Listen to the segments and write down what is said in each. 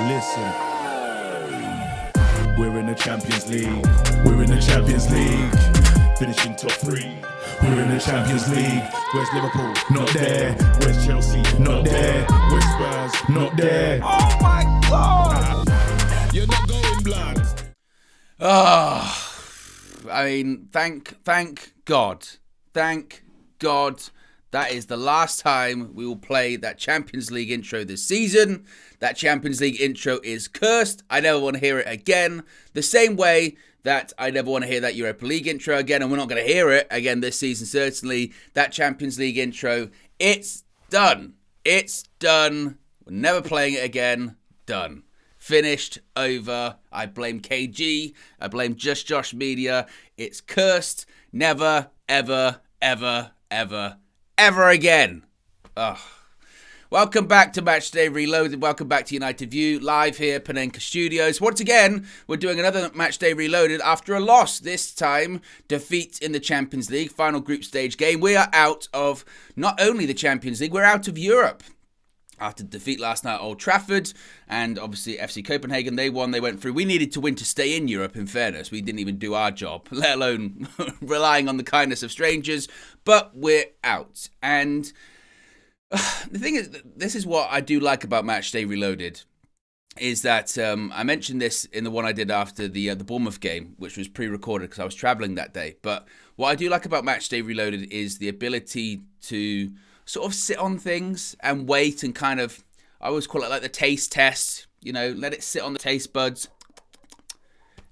Listen. We're in the Champions League. We're in the Champions League. Finishing top 3. We're in the Champions League. Where's Liverpool? Not there. Where's Chelsea? Not there. Where's Spurs? Not there. Oh my God! You're not going, blood. I mean, thank God. Thank God. That is the last time we will play that Champions League intro this season. That Champions League intro is cursed. I never want to hear it again. The same way that I never want to hear that Europa League intro again, and we're not going to hear it again this season, certainly. That Champions League intro, it's done. It's done. We're never playing it again. Done. Finished. Over. I blame KG. I blame Just Josh Media. It's cursed. Never, ever, ever, ever, ever again. Ugh. Welcome back to Matchday Reloaded. Welcome back to United View, live here, Panenka Studios. Once again, we're doing another Matchday Reloaded after a loss. This time, defeat in the Champions League, final group stage game. We are out of not only the Champions League, we're out of Europe. After defeat last night at Old Trafford, and obviously FC Copenhagen, they won, they went through. We needed to win to stay in Europe, in fairness. We didn't even do our job, let alone relying on the kindness of strangers, but we're out. And the thing is, this is what I do like about Matchday Reloaded, is that I mentioned this in the one I did after the Bournemouth game, which was pre-recorded because I was travelling that day. But what I do like about Matchday Reloaded is the ability to sort of sit on things and wait and kind of, I always call it like the taste test, you know, let it sit on the taste buds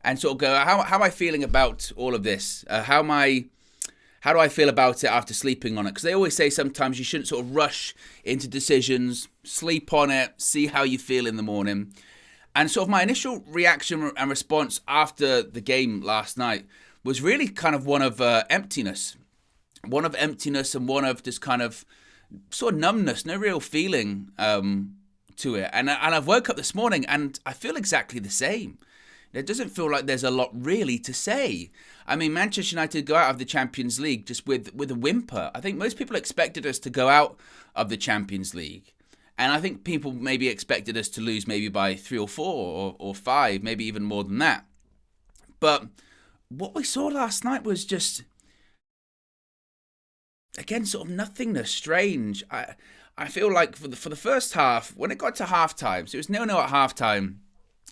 and sort of go, how am I feeling about all of this? How do I feel about it after sleeping on it? Because they always say sometimes you shouldn't sort of rush into decisions, sleep on it, see how you feel in the morning. And sort of my initial reaction and response after the game last night was really kind of one of emptiness. One of emptiness and one of just kind of sort of numbness, no real feeling to it. And I've woke up this morning and I feel exactly the same. It doesn't feel like there's a lot really to say. I mean, Manchester United go out of the Champions League just with a whimper. I think most people expected us to go out of the Champions League. And I think people maybe expected us to lose maybe by 3 or 4 or 5, maybe even more than that. But what we saw last night was just, again, sort of nothingness, strange. I feel like for the first half, when it got to halftime, so it was 0-0 at halftime,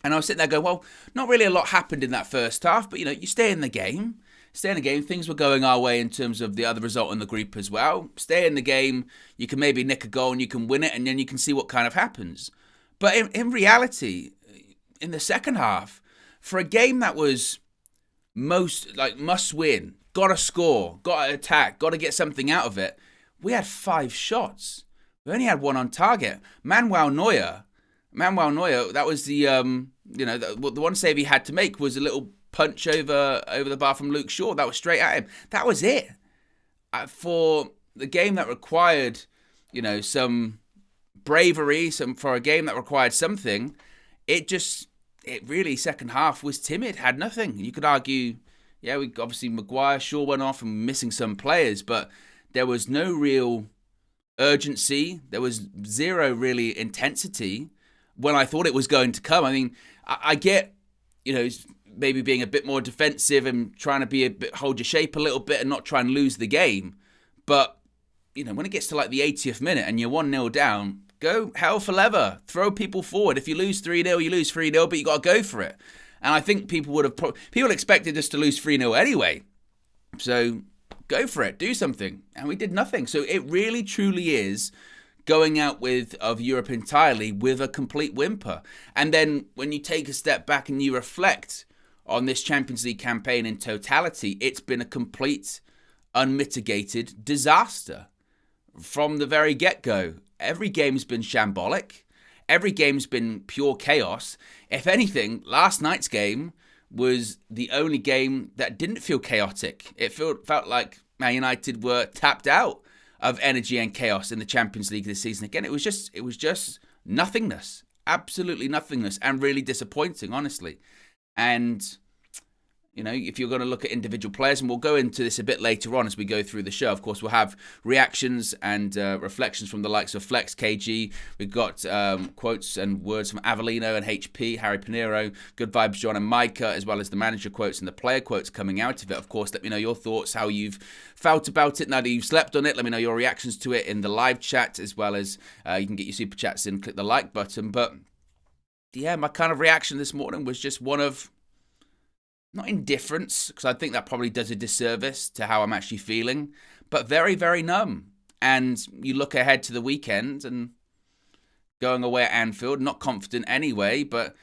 and I was sitting there going, well, not really a lot happened in that first half, but, you know, you stay in the game. Things were going our way in terms of the other result in the group as well. Stay in the game, you can maybe nick a goal and you can win it, and then you can see what kind of happens. But in reality, in the second half, for a game that was must win, got to score, got to attack, got to get something out of it, we had 5 shots. We only had 1 on target. Manuel Neuer, that was the the one save he had to make was a little punch over the bar from Luke Shaw. That was straight at him. That was it. For the game that required, some bravery, for a game that required something, it really, second half was timid, had nothing. You could argue, we obviously Maguire, Shaw went off and missing some players, but there was no real urgency. There was zero really intensity when I thought it was going to come. I mean, I get, maybe being a bit more defensive and trying to hold your shape a little bit and not try and lose the game. But, when it gets to like the 80th minute and you're 1-0 down, go hell for leather. Throw people forward. If you lose 3-0, you lose 3-0, but you got to go for it. And I think people expected us to lose 3-0 anyway. So go for it. Do something. And we did nothing. So it really, truly is going out of Europe entirely with a complete whimper. And then when you take a step back and you reflect on this Champions League campaign in totality, it's been a complete, unmitigated disaster from the very get-go. Every game's been shambolic. Every game's been pure chaos. If anything, last night's game was the only game that didn't feel chaotic. It felt like Man United were tapped out of energy and chaos in the Champions League this season. Again, it was just nothingness, absolutely nothingness, and really disappointing, honestly. And, You know, if you're going to look at individual players, and we'll go into this a bit later on as we go through the show. Of course, we'll have reactions and reflections from the likes of Flex KG. We've got quotes and words from Avellino and HP, Harry Pinero, Good Vibes John and Micah, as well as the manager quotes and the player quotes coming out of it. Of course, let me know your thoughts, how you've felt about it now that you've slept on it. Let me know your reactions to it in the live chat, as well as you can get your super chats in, click the like button. But yeah, my kind of reaction this morning was just one of, not indifference, because I think that probably does a disservice to how I'm actually feeling, but very, very numb. And you look ahead to the weekend and going away at Anfield, not confident anyway, but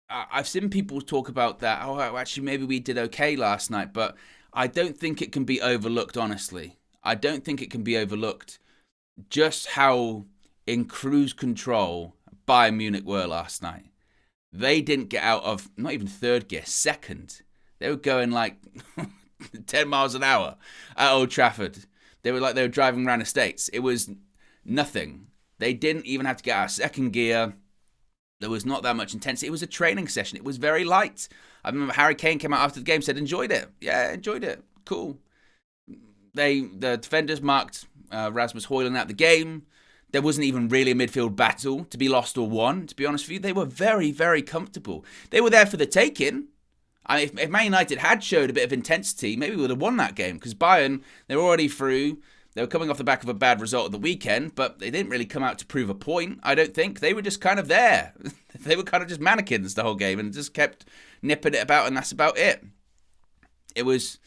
I've seen people talk about that. Oh, actually, maybe we did okay last night, but I don't think it can be overlooked, honestly. I don't think it can be overlooked just how in cruise control Bayern Munich were last night. They didn't get out of, not even third gear, second. They were going like 10 miles an hour at Old Trafford. They were like they were driving around estates. It was nothing. They didn't even have to get out of second gear. There was not that much intensity. It was a training session. It was very light. I remember Harry Kane came out after the game, said, enjoyed it. Yeah, enjoyed it. Cool. The defenders marked Rasmus Hojlund out the game. There wasn't even really a midfield battle to be lost or won, to be honest with you. They were very, very comfortable. They were there for the taking. I mean, if Man United had showed a bit of intensity, maybe we would have won that game, because Bayern, they were already through. They were coming off the back of a bad result at the weekend, but they didn't really come out to prove a point, I don't think. They were just kind of there. They were kind of just mannequins the whole game and just kept nipping it about, and that's about it. It was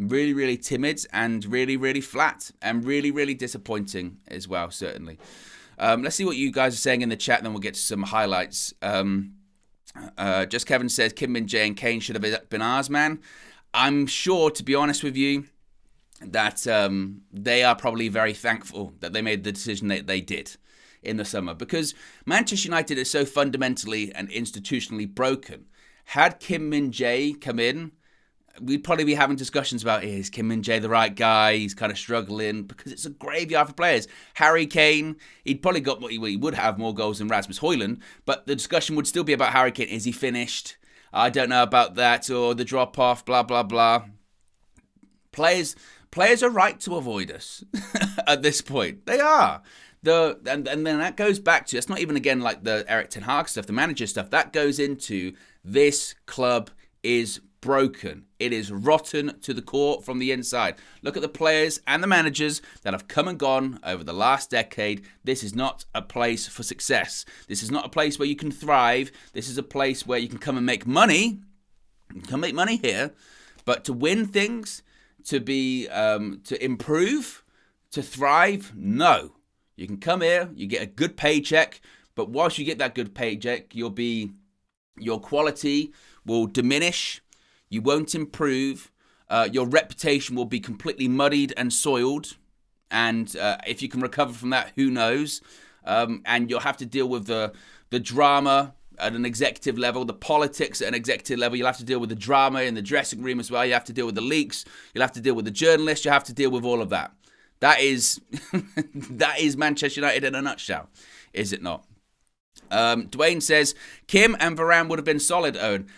really, really timid and really, really flat and really, really disappointing as well, certainly. Let's see what you guys are saying in the chat, and then we'll get to some highlights. Just Kevin says, Kim Min-jae and Kane should have been ours, man. I'm sure, to be honest with you, that they are probably very thankful that they made the decision that they did in the summer, because Manchester United is so fundamentally and institutionally broken. Had Kim Min-jae come in, we'd probably be having discussions about, is Kim Min-jae the right guy? He's kind of struggling, because it's a graveyard for players. Harry Kane, he'd probably got what he would have more goals than Rasmus Hojlund, but the discussion would still be about Harry Kane. Is he finished? I don't know about that, or the drop-off, blah, blah, blah. Players are right to avoid us at this point. They are. And then that goes back to, it's not even, again, like the Erik ten Hag stuff, the manager stuff. That goes into, this club is broken. It is rotten to the core from the inside. Look at the players and the managers that have come and gone over the last decade. This is not a place for success. This is not a place where you can thrive. This is a place where you can come and make money. You can make money here, but to win things, to be, to improve, to thrive, no. You can come here, you get a good paycheck, but whilst you get that good paycheck, your quality will diminish. You won't improve. Your reputation will be completely muddied and soiled. And if you can recover from that, who knows? And you'll have to deal with the drama at an executive level, the politics at an executive level. You'll have to deal with the drama in the dressing room as well. You have to deal with the leaks. You'll have to deal with the journalists. You have to deal with all of that. That is that is Manchester United in a nutshell, is it not? Dwayne says, Kim and Varane would have been solid, Owen.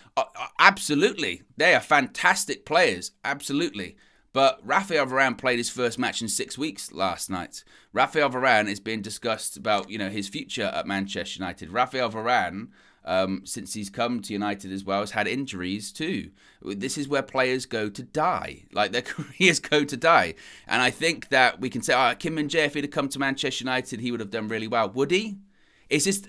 Absolutely. They are fantastic players. Absolutely. But Rafael Varane played his first match in 6 weeks last night. Rafael Varane is being discussed about, his future at Manchester United. Rafael Varane, since he's come to United as well, has had injuries too. This is where players go to die. Like, their careers go to die. And I think that we can say, Kim Min-jae, if he'd have come to Manchester United, he would have done really well. Would he?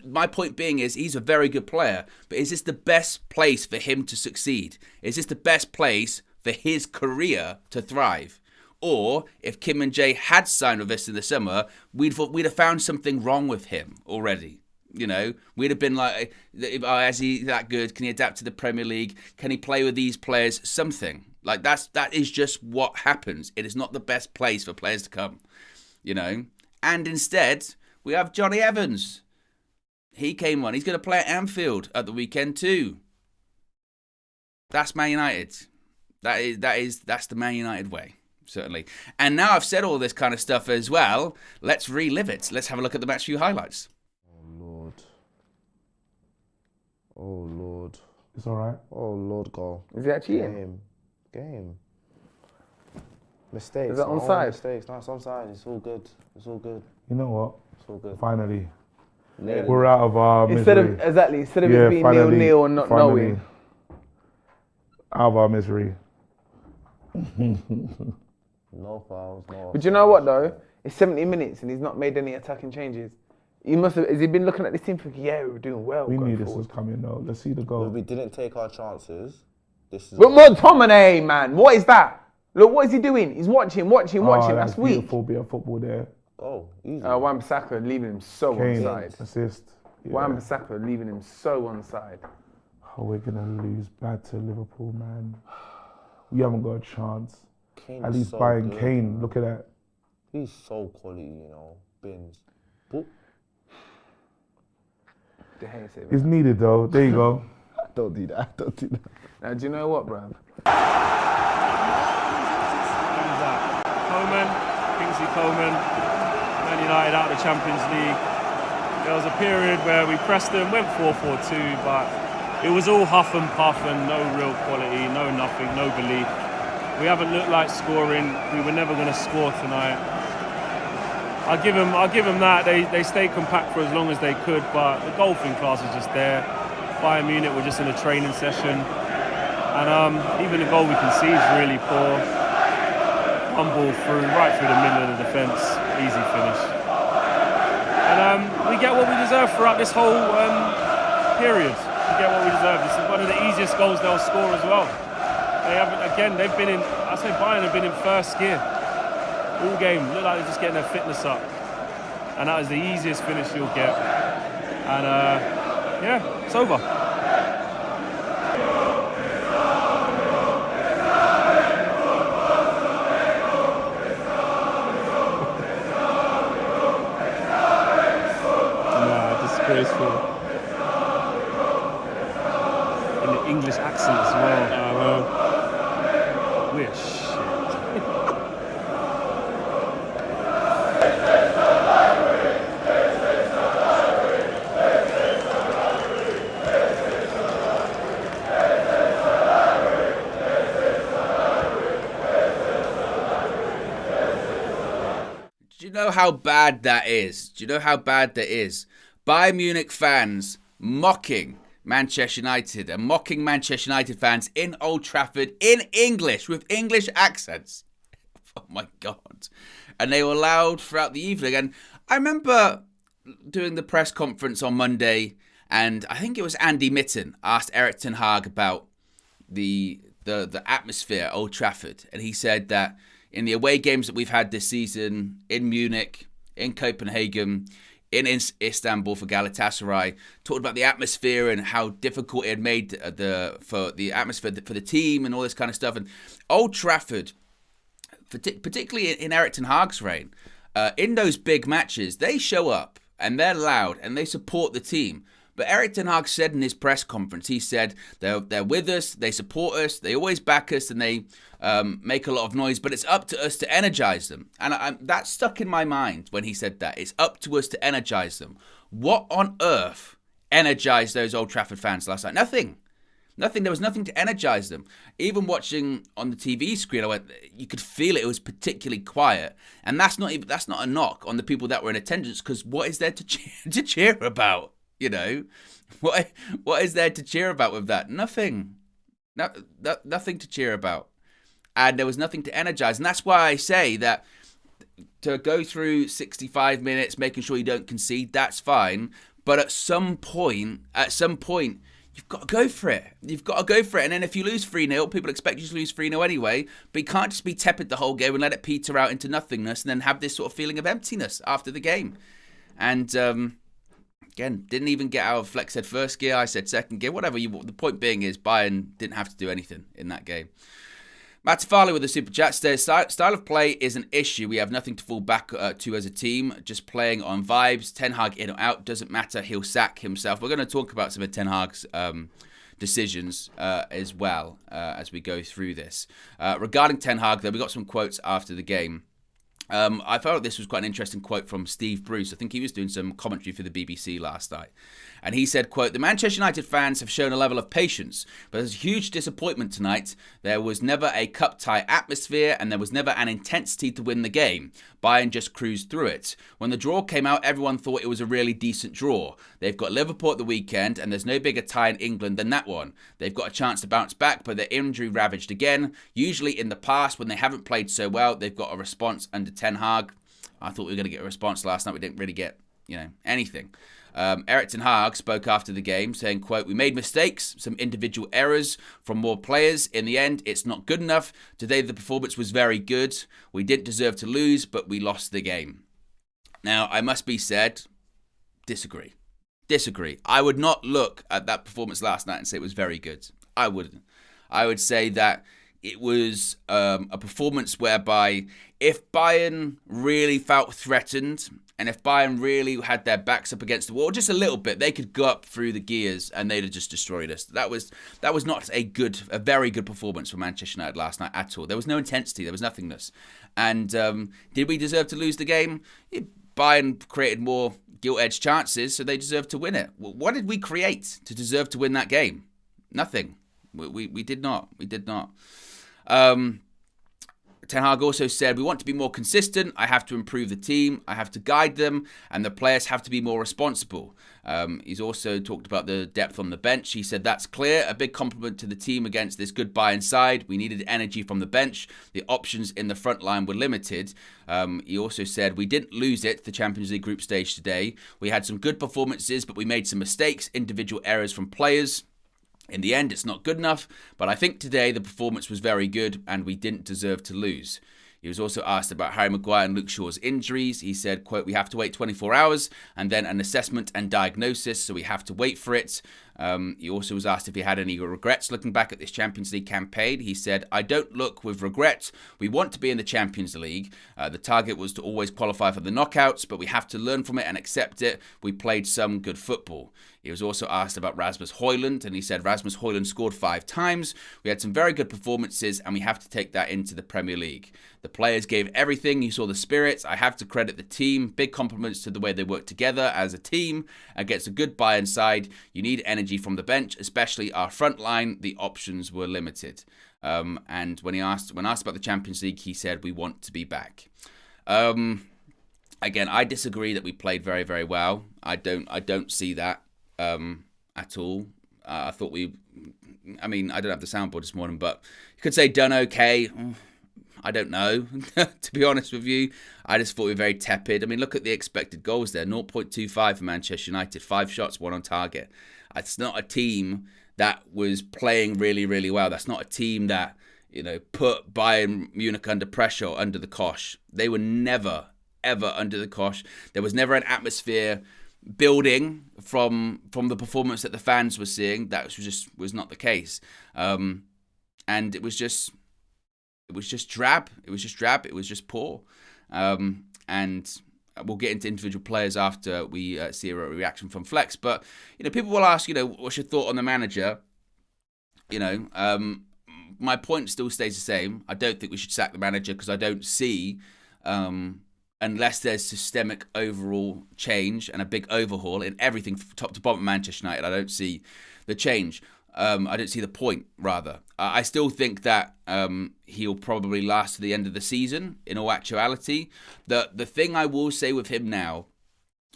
My point being is, he's a very good player, but is this the best place for him to succeed? Is this the best place for his career to thrive? Or if Kim Min-jae had signed with us in the summer, we'd have found something wrong with him already. We'd have been like, is he that good? Can he adapt to the Premier League? Can he play with these players? Something. Like, that is just what happens. It is not the best place for players to come, And instead, we have Johnny Evans. He came on. He's going to play at Anfield at the weekend too. That's Man United. That's the Man United way, certainly. And now I've said all this kind of stuff as well. Let's relive it. Let's have a look at the match view highlights. Oh, Lord. Oh, Lord. It's all right. Oh, Lord, goal. Is he actually in? Game. Mistakes. Is that my own onside? Mistakes. No, it's onside. It's all good. It's all good. You know what? It's all good. Finally, Nearly. we're out of our Instead misery. of it being finally, 0-0 and not finally, knowing. Out of our misery. No fouls, no. But you know what though? It's 70 minutes and he's not made any attacking changes. He must have. Has he been looking at this team thinking, yeah, we're doing well? We knew this forward. was coming though. Let's see the goal. We didn't take our chances. This is. But McTominay, man, what is that? Look, what is he doing? He's watching. That's weak. Beautiful bit of football there. Oh, easy. Wan-Bissaka leaving him so Kane, onside. assist. Yeah. Wan-Bissaka leaving him so onside. Oh, we're gonna lose bad to Liverpool, man. We haven't got a chance. Kane At is least so buying good. Kane. Look at that. He's so quality, you know. Bins. Boop. De Gea saved it. It's needed though. There you go. Don't do that. Don't do that. Now, do you know what, bruv? Kingsley Coman, Man United out of the Champions League. There was a period where we pressed them, went 4-4-2, but it was all huff and puff and no real quality, no nothing, no belief. We haven't looked like scoring. We were never going to score tonight. I'll give them that. They stayed compact for as long as they could, but the golfing class was just there. Bayern Munich were just in a training session, and even the goal we concede is really poor. One ball through, right through the middle of the defence, easy finish. And we get what we deserve throughout this whole period. We get what we deserve. This is one of the easiest goals they'll score as well. They haven't, again, they've been in, I say Bayern have been in first gear all game. Look like they're just getting their fitness up. And that is the easiest finish you'll get. And yeah, it's over. Disgraceful. In the English accent as well. We're shit. Do you know how bad that is? Do you know how bad that is? Bayern Munich fans mocking Manchester United and mocking Manchester United fans in Old Trafford in English with English accents. Oh my God. And they were loud throughout the evening. And I remember doing the press conference on Monday, and I think it was Andy Mitten asked Erik ten Hag about the atmosphere at Old Trafford. And he said that in the away games that we've had this season, in Munich, in Copenhagen, in Istanbul for Galatasaray, talked about the atmosphere and how difficult it had made the atmosphere for the team and all this kind of stuff. And Old Trafford, particularly in Erik ten Hag's reign, in those big matches, they show up and they're loud and they support the team. But Erik ten Hag said in his press conference, he said they're with us, they support us, they always back us, and they make a lot of noise. But it's up to us to energize them. And that stuck in my mind when he said that. It's up to us to energize them. What on earth energized those Old Trafford fans last night? Nothing. There was nothing to energize them. Even watching on the TV screen, you could feel it. It was particularly quiet, and that's not a knock on the people that were in attendance. Because what is there to cheer about? You know, what is there to cheer about with that? Nothing. Nothing to cheer about. And there was nothing to energize. And that's why I say that to go through 65 minutes, making sure you don't concede, that's fine. But at some point, you've got to go for it. And then if you lose 3-0, people expect you to lose 3-0 anyway. But you can't just be tepid the whole game and let it peter out into nothingness and then have this sort of feeling of emptiness after the game. And again, didn't even get out of Flex said first gear, I said second gear, whatever. The point being is Bayern didn't have to do anything in that game. Matt Farley with the super chat says, style of play is an issue. We have nothing to fall back to as a team. Just playing on vibes. Ten Hag in or out, doesn't matter. He'll sack himself. We're going to talk about some of Ten Hag's decisions as well as we go through this. Regarding Ten Hag, though, we got some quotes after the game. I felt this was quite an interesting quote from Steve Bruce. I think he was doing some commentary for the BBC last night. And he said, quote, "The Manchester United fans have shown a level of patience, but there's a huge disappointment tonight. There was never a cup tie atmosphere and there was never an intensity to win the game. Bayern just cruised through it. When the draw came out, everyone thought it was a really decent draw. They've got Liverpool at the weekend and there's no bigger tie in England than that one. They've got a chance to bounce back, but they're injury ravaged again. Usually in the past, when they haven't played so well, they've got a response under Ten Hag." I thought we were going to get a response last night. We didn't really get, anything. Erik ten Hag spoke after the game saying, quote, "We made mistakes, some individual errors from more players. In the end, it's not good enough. Today, the performance was very good. We didn't deserve to lose, but we lost the game." Now, I must be said, disagree. I would not look at that performance last night and say it was very good. I wouldn't. I would say that it was a performance whereby if Bayern really felt threatened and if Bayern really had their backs up against the wall just a little bit, they could go up through the gears and they'd have just destroyed us. That was not a very good performance for Manchester United last night at all. There was no intensity. There was nothingness. And did we deserve to lose the game? Bayern created more gilt-edged chances, so they deserved to win it. What did we create to deserve to win that game? Nothing. We did not. Ten Hag also said, "We want to be more consistent. I have to improve the team. I have to guide them, and the players have to be more responsible." He's also talked about the depth on the bench. He said, "That's clear. A big compliment to the team against this good Bayern side. We needed energy from the bench. The options in the front line were limited." He also said, "We didn't lose it, the Champions League group stage today. We had some good performances, but we made some mistakes, individual errors from players. In the end, it's not good enough, but I think today the performance was very good and we didn't deserve to lose." He was also asked about Harry Maguire and Luke Shaw's injuries. He said, quote, "We have to wait 24 hours and then an assessment and diagnosis, so we have to wait for it." He also was asked if he had any regrets looking back at this Champions League campaign. He said, "I don't look with regret. We want to be in the Champions League. The target was to always qualify for the knockouts, but we have to learn from it and accept it. We played some good football." He was also asked about Rasmus Hojlund, and he said, "Rasmus Hojlund scored 5 times. We had some very good performances, and we have to take that into the Premier League. The players gave everything. You saw the spirits. I have to credit the team. Big compliments to the way they worked together as a team against a good Bayern side. You need energy from the bench, especially our front line. The options were limited." And when asked about the Champions League, he said, "We want to be back." Again, I disagree that we played very, very well. I don't see that at all. I thought I don't have the soundboard this morning, but you could say done okay. I don't know, to be honest with you. I just thought we were very tepid. I mean, look at the expected goals there. 0.25 for Manchester United. 5 shots, 1 on target. It's not a team that was playing really, really well. That's not a team that, put Bayern Munich under pressure or under the cosh. They were never, ever under the cosh. There was never an atmosphere building from the performance that the fans were seeing. That was not the case. And it was just drab. It was just poor. And we'll get into individual players after we see a reaction from Flex. But, people will ask, what's your thought on the manager? My point still stays the same. I don't think we should sack the manager because I don't see, unless there's systemic overall change and a big overhaul in everything from top to bottom of Manchester United, I don't see the change. I don't see the point, rather. I still think that he'll probably last to the end of the season, in all actuality. The thing I will say with him now,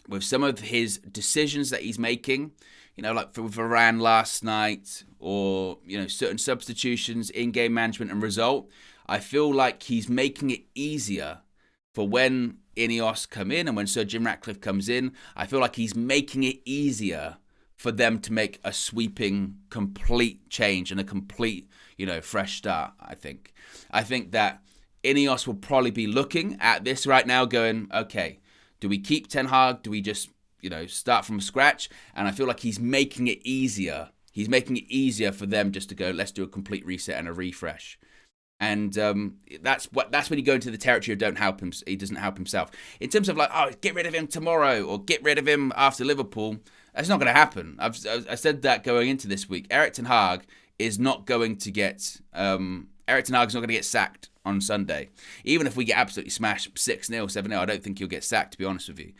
with some of his decisions that he's making, like for Varane last night, or, certain substitutions, in-game management and result, I feel like he's making it easier for when Ineos come in and when Sir Jim Ratcliffe comes in. I feel like he's making it easier for them to make a sweeping, complete change and a complete, fresh start, I think. I think that Ineos will probably be looking at this right now going, okay, do we keep Ten Hag? Do we just, start from scratch? And I feel like he's making it easier. He's making it easier for them just to go, let's do a complete reset and a refresh. And that's when you go into the territory of don't help him. He doesn't help himself. In terms of get rid of him tomorrow or get rid of him after Liverpool, that's not going to happen. I said that going into this week. Erik ten Hag is not going to get sacked on Sunday. Even if we get absolutely smashed 6-0, 7-0, I don't think he'll get sacked, to be honest with you.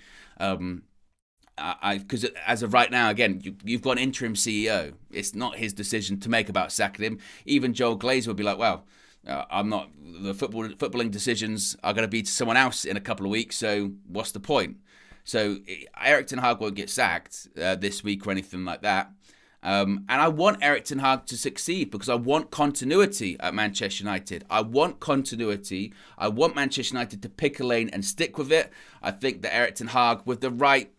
Because as of right now, again, you've got an interim CEO. It's not his decision to make about sacking him. Even Joel Glazer would be like, well, I'm not. The footballing decisions are going to be to someone else in a couple of weeks. So what's the point? So Erik ten Hag won't get sacked this week or anything like that. And I want Erik ten Hag to succeed because I want continuity at Manchester United. I want continuity. I want Manchester United to pick a lane and stick with it. I think that Erik ten Hag, with the right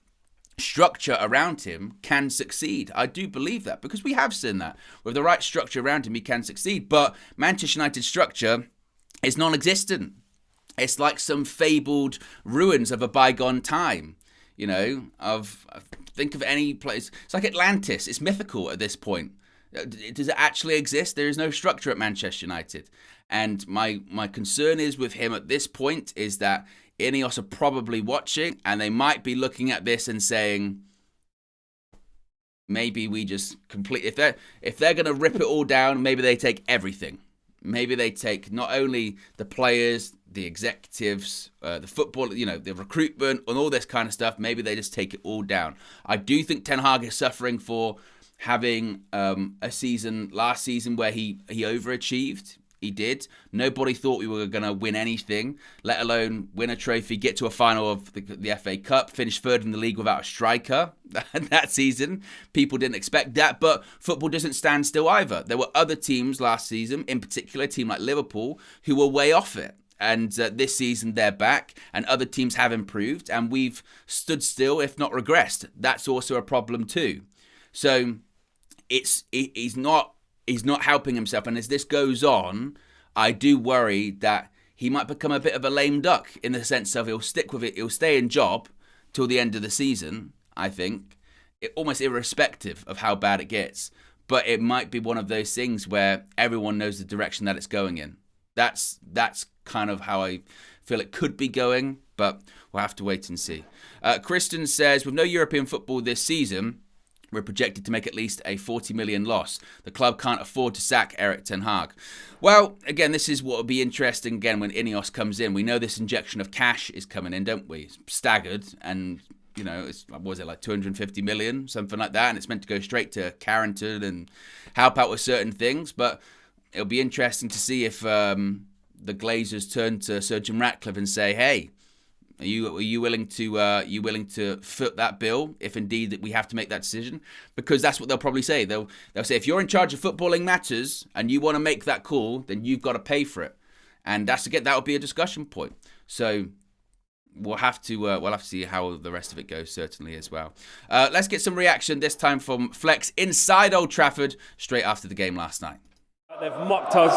structure around him, can succeed. I do believe that because we have seen that. With the right structure around him, he can succeed. But Manchester United's structure is non-existent. It's like some fabled ruins of a bygone time. Think of any place. It's like Atlantis. It's mythical at this point. Does it actually exist? There is no structure at Manchester United. And my concern is with him at this point is that Ineos are probably watching and they might be looking at this and saying, maybe we just if they're going to rip it all down, maybe they take everything. Maybe they take not only the players, the executives, the football, the recruitment and all this kind of stuff. Maybe they just take it all down. I do think Ten Hag is suffering for having a season last season where he overachieved. He did. Nobody thought we were going to win anything, let alone win a trophy, get to a final of the FA Cup, finish third in the league without a striker that season. People didn't expect that, but football doesn't stand still either. There were other teams last season, in particular a team like Liverpool, who were way off it. And this season they're back and other teams have improved and we've stood still, if not regressed. That's also a problem too. So he's not helping himself. And as this goes on, I do worry that he might become a bit of a lame duck in the sense of he'll stick with it. He'll stay in job till the end of the season, I think, almost irrespective of how bad it gets. But it might be one of those things where everyone knows the direction that it's going in. That's kind of how I feel it could be going, but we'll have to wait and see. Kristen says, with no European football this season, we're projected to make at least a 40 million loss. The club can't afford to sack Erik ten Hag. Well, again, this is what will be interesting again when Ineos comes in. We know this injection of cash is coming in, don't we? It's staggered and, what was it, like 250 million, something like that, and it's meant to go straight to Carrington and help out with certain things, but it'll be interesting to see if the Glazers turn to Sir Jim Ratcliffe and say, "Hey, are you willing to foot that bill if indeed that we have to make that decision?" Because that's what they'll probably say. They'll say, if you're in charge of footballing matters and you want to make that call, then you've got to pay for it, and that'll be a discussion point. So we'll have to see how the rest of it goes, certainly as well. Let's get some reaction this time from Flex inside Old Trafford straight after the game last night. They've mocked us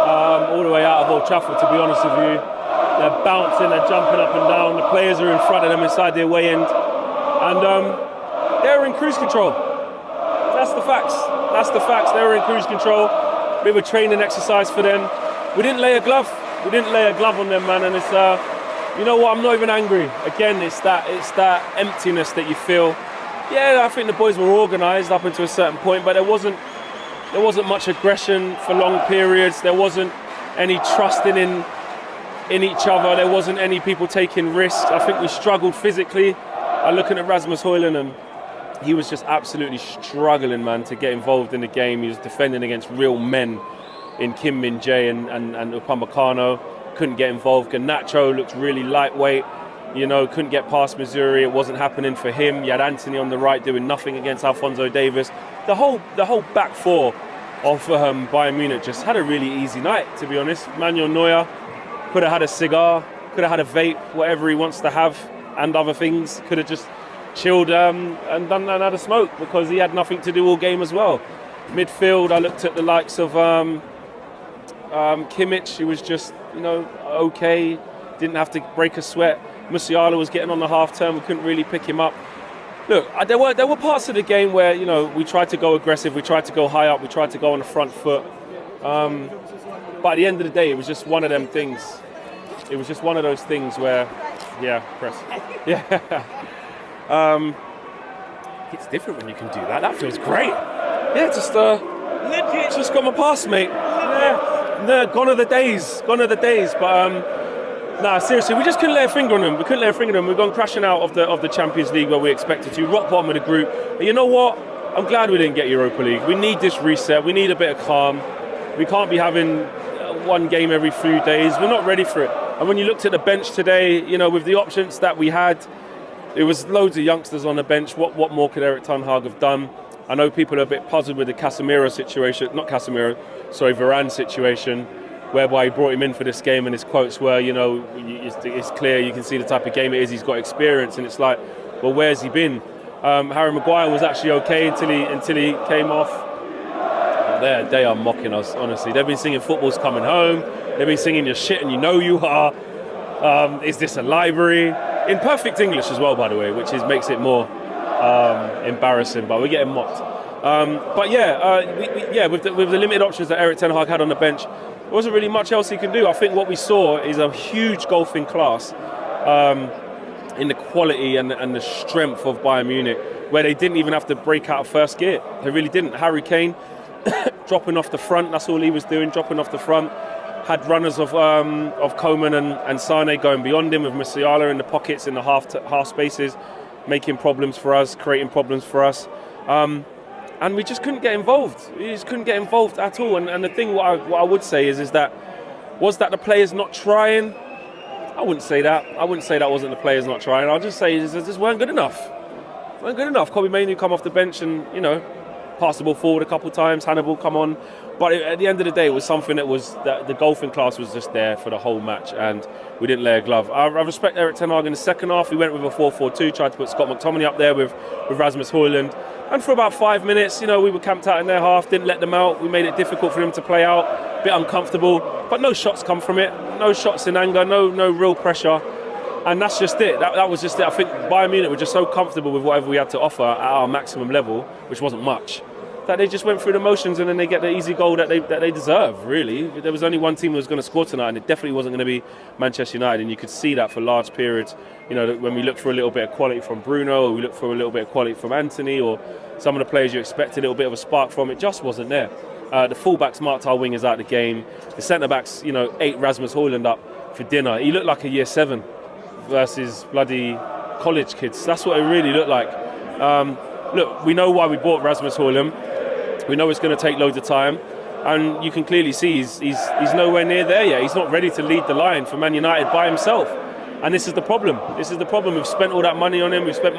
all the way out of Old Trafford, to be honest with you. They're bouncing, they're jumping up and down. The players are in front of them inside their way end. And they're in cruise control. That's the facts. They were in cruise control. Bit of a training exercise for them. We didn't lay a glove. On them, man. And it's, you know what, I'm not even angry. Again, it's that emptiness that you feel. Yeah, I think the boys were organised up until a certain point, but there wasn't much aggression for long periods. There wasn't any trusting in each other. There wasn't any people taking risks. I think we struggled physically. I'm looking at Rasmus Hojlund and he was just absolutely struggling, man, to get involved in the game. He was defending against real men in Kim Min-jae and Upamecano. Couldn't get involved. Garnacho looked really lightweight. Couldn't get past Missouri. It wasn't happening for him. You had Anthony on the right doing nothing against Alphonso Davies. The whole back four of Bayern Munich just had a really easy night, to be honest. Manuel Neuer could have had a cigar, could have had a vape, whatever he wants to have, and other things. Could have just chilled and had a smoke because he had nothing to do all game as well. Midfield, I looked at the likes of Kimmich, who was just, okay, didn't have to break a sweat. Musiala was getting on the half turn, we couldn't really pick him up. Look, there were parts of the game where, we tried to go aggressive, we tried to go high up, we tried to go on the front foot. But at the end of the day, it was just one of them things. It was just one of those things where, press. It's different when you can do that. That feels great. Yeah, just got my pass, mate. Yeah, No, gone are the days. But nah, seriously, we just couldn't lay a finger on them. We've gone crashing out of the Champions League where we expected to, rock bottom of the group. And you know what? I'm glad we didn't get Europa League. We need this reset. We need a bit of calm. We can't be having one game every few days. We're not ready for it. And when you looked at the bench today, you know, with the options that we had, it was loads of youngsters on the bench. What more could Erik ten Hag have done? I know people are a bit puzzled with the Varane situation, whereby he brought him in for this game, and his quotes were, you know, it's clear, you can see the type of game it is, he's got experience, and it's like, well, where's he been? Harry Maguire was actually okay until he came off. They are mocking us, honestly. They've been singing "Football's Coming Home." They've been singing "Your shit and you know you are." Is this a library? In perfect English as well, by the way, which makes it more embarrassing. But we're getting mocked. With the limited options that Erik ten Hag had on the bench, there wasn't really much else he can do. I think what we saw is a huge gulf in class in the quality and the strength of Bayern Munich, where they didn't even have to break out of first gear. They really didn't. Harry Kane dropping off the front, that's all he was doing, dropping off the front. Had runners of Coman and Sane going beyond him, with Musiala in the pockets, in the half spaces, making problems for us, creating problems for us. And we just couldn't get involved. We just couldn't get involved at all. And the thing, what I would say is that, was that the players not trying? I wouldn't say that. I wouldn't say that wasn't the players not trying. I'll just say they just weren't good enough. Kobbie Mainoo come off the bench and, you know, pass the ball forward a couple of times. Hannibal come on. But at the end of the day, it was something that the golfing class was just there for the whole match, and we didn't lay a glove. I respect Erik ten Hag in the second half. We went with a 4-4-2, tried to put Scott McTominay up there with Rasmus Hojlund. And for about 5 minutes, you know, we were camped out in their half, didn't let them out. We made it difficult for them to play out, a bit uncomfortable. But no shots come from it, no shots in anger, no real pressure. And that's just it. That was just it. I think Bayern Munich were just so comfortable with whatever we had to offer at our maximum level, which wasn't much, that they just went through the motions, and then they get the easy goal that they deserve, really. There was only one team that was going to score tonight, and it definitely wasn't going to be Manchester United, and you could see that for large periods. You know, when we look for a little bit of quality from Bruno, or we look for a little bit of quality from Anthony, or some of the players you expect a little bit of a spark from, it just wasn't there. The fullbacks marked our wingers out of the game. The centre-backs, you know, ate Rasmus Hojlund up for dinner. He looked like a year 7 versus bloody college kids. That's what it really looked like. Look, we know why we bought Rasmus Hojlund. We know it's going to take loads of time, and you can clearly see he's nowhere near there yet. He's not ready to lead the line for Man United by himself, and this is the problem. We've spent all that money on him. We've spent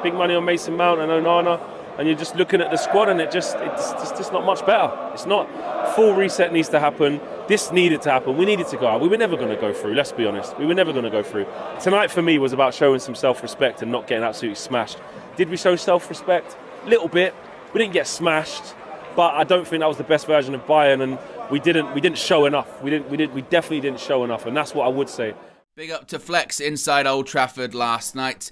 big money on Mason Mount and Onana, and you're just looking at the squad, and it's just not much better. It's not. Full reset needs to happen. This needed to happen. We needed to go out. We were never going to go through. Let's be honest. We were never going to go through. Tonight for me was about showing some self-respect and not getting absolutely smashed. Did we show self-respect? A little bit. We didn't get smashed. But I don't think that was the best version of Bayern, and we didn't show enough. We definitely didn't show enough, and that's what I would say. Big up to Flex inside Old Trafford last night.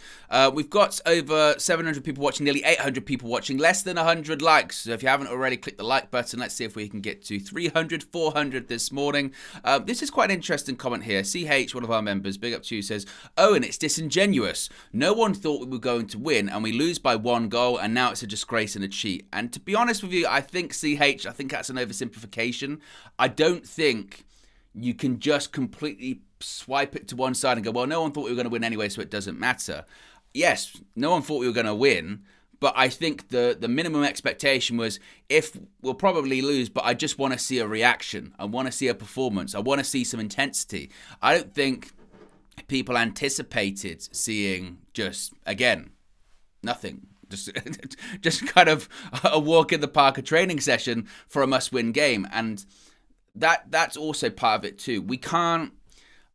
We've got over 700 people watching, nearly 800 people watching, less than 100 likes. So if you haven't already, click the like button. Let's see if we can get to 300, 400 this morning. This is quite an interesting comment here. CH, one of our members, big up to you, says, "Owen, it's disingenuous. No one thought we were going to win, and we lose by 1 goal, and now it's a disgrace and a cheat." And to be honest with you, I think CH, I think that's an oversimplification. I don't think you can just completely swipe it to one side and go, well, no one thought we were going to win anyway, so it doesn't matter. Yes, no one thought we were going to win, but I think the minimum expectation was, if we'll probably lose, but I just want to see a reaction. I want to see a performance. I want to see some intensity. I don't think people anticipated seeing just, again, nothing. Just kind of a walk in the park, a training session for a must-win game. And that's also part of it too. We can't,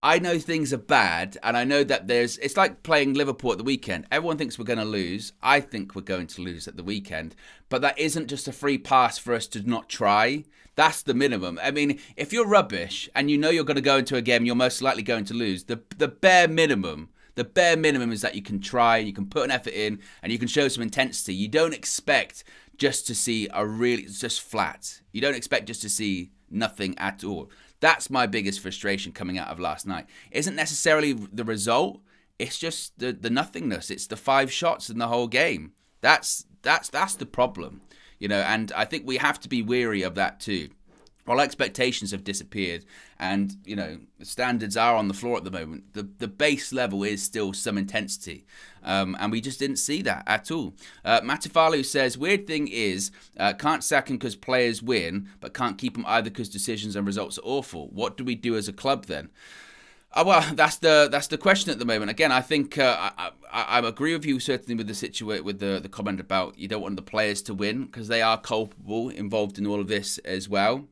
I know things are bad, and I know that it's like playing Liverpool at the weekend. Everyone thinks we're going to lose. I think we're going to lose at the weekend, but that isn't just a free pass for us to not try. That's the minimum. I mean, if you're rubbish and you know you're going to go into a game, you're most likely going to lose. The bare minimum is that you can try, you can put an effort in, and you can show some intensity. You don't expect just to see just flat. You don't expect just to see nothing at all. That's my biggest frustration coming out of last night. It isn't necessarily the result. It's just the nothingness. It's the 5 shots in the whole game. That's the problem, you know. And I think we have to be wary of that too. While expectations have disappeared and, the standards are on the floor at the moment, the base level is still some intensity. And we just didn't see that at all. Matifalu says, weird thing is, can't sack him because players win, but can't keep him either because decisions and results are awful. What do we do as a club then? Well, that's the question at the moment. Again, I think I agree with you certainly with the comment about you don't want the players to win because they are culpable, involved in all of this as well.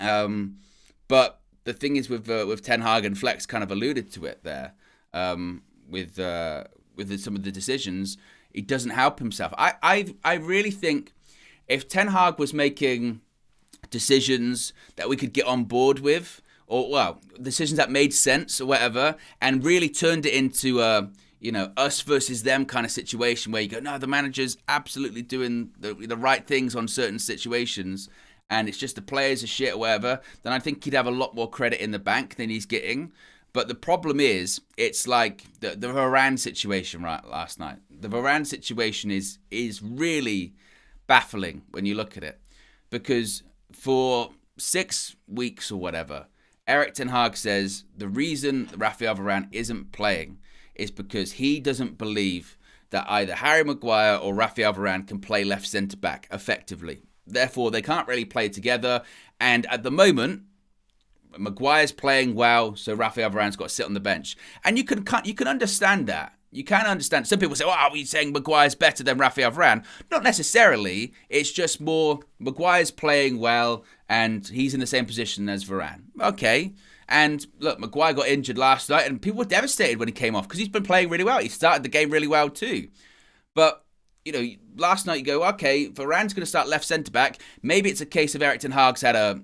But the thing is with Ten Hag, and Flex kind of alluded to it there, with some of the decisions, he doesn't help himself. I really think if Ten Hag was making decisions that we could get on board with, or decisions that made sense or whatever, and really turned it into us versus them kind of situation where you go, no, the manager's absolutely doing the right things on certain situations, and it's just the players are shit or whatever, then I think he'd have a lot more credit in the bank than he's getting. But the problem is, it's like the Varane situation last night. The Varane situation is really baffling when you look at it, because for 6 weeks or whatever, Erik ten Hag says the reason Raphael Varane isn't playing is because he doesn't believe that either Harry Maguire or Raphael Varane can play left centre-back effectively. Therefore, they can't really play together. And at the moment, Maguire's playing well, so Raphael Varane's got to sit on the bench. And you can understand that. You can understand. Some people say, are we saying Maguire's better than Raphael Varane? Not necessarily. It's just more Maguire's playing well and he's in the same position as Varane. Okay. And look, Maguire got injured last night and people were devastated when he came off because he's been playing really well. He started the game really well too. But, last night you go, okay, Varane's going to start left centre-back. Maybe it's a case of Erik ten Hag's had a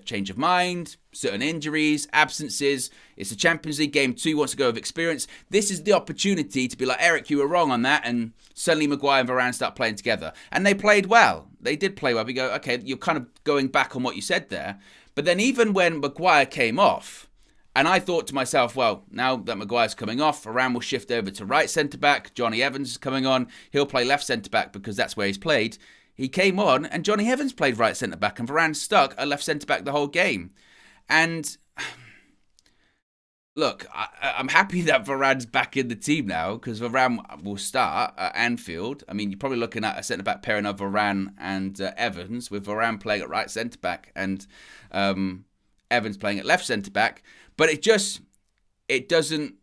change of mind, certain injuries, absences. It's a Champions League game 2, wants to go with experience. This is the opportunity to be like, Eric, you were wrong on that. And suddenly Maguire and Varane start playing together. And they played well. They did play well. We go, okay, you're kind of going back on what you said there. But then even when Maguire came off, and I thought to myself, well, now that Maguire's coming off, Varane will shift over to right centre-back. Johnny Evans is coming on. He'll play left centre-back because that's where he's played. He came on and Johnny Evans played right centre-back and Varane stuck at left centre-back the whole game. And look, I'm happy that Varane's back in the team now because Varane will start at Anfield. I mean, you're probably looking at a centre-back pairing of Varane and Evans, with Varane playing at right centre-back and Evans playing at left centre-back. But it doesn't,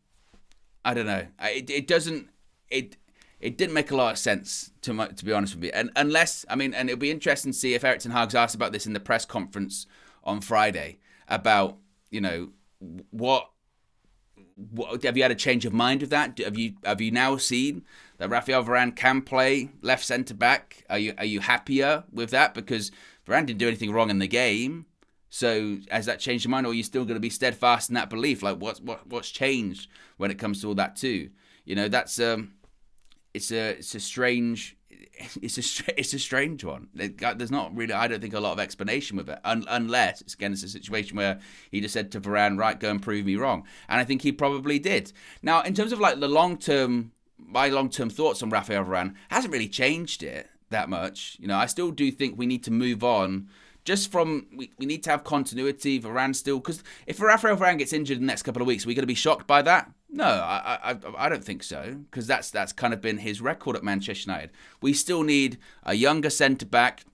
I don't know, it didn't make a lot of sense to be honest with you. And unless, and it'll be interesting to see if Erik ten Hag's asked about this in the press conference on Friday about, what have you had a change of mind with that? Have you now seen that Raphael Varane can play left centre-back? Are you happier with that? Because Varane didn't do anything wrong in the game. So has that changed your mind, or are you still going to be steadfast in that belief? Like what's changed when it comes to all that too? That's it's a strange one. There's not really, I don't think, a lot of explanation with it, unless it's a situation where he just said to Varane, right, go and prove me wrong, and I think he probably did. Now, in terms of like my long-term thoughts on Raphael Varane, hasn't really changed it that much. I still do think we need to move on. Just from, we need to have continuity. Varane still, because if Raphael Varane gets injured in the next couple of weeks, are we going to be shocked by that? No, I don't think so, because that's kind of been his record at Manchester United. We still need a younger centre-back,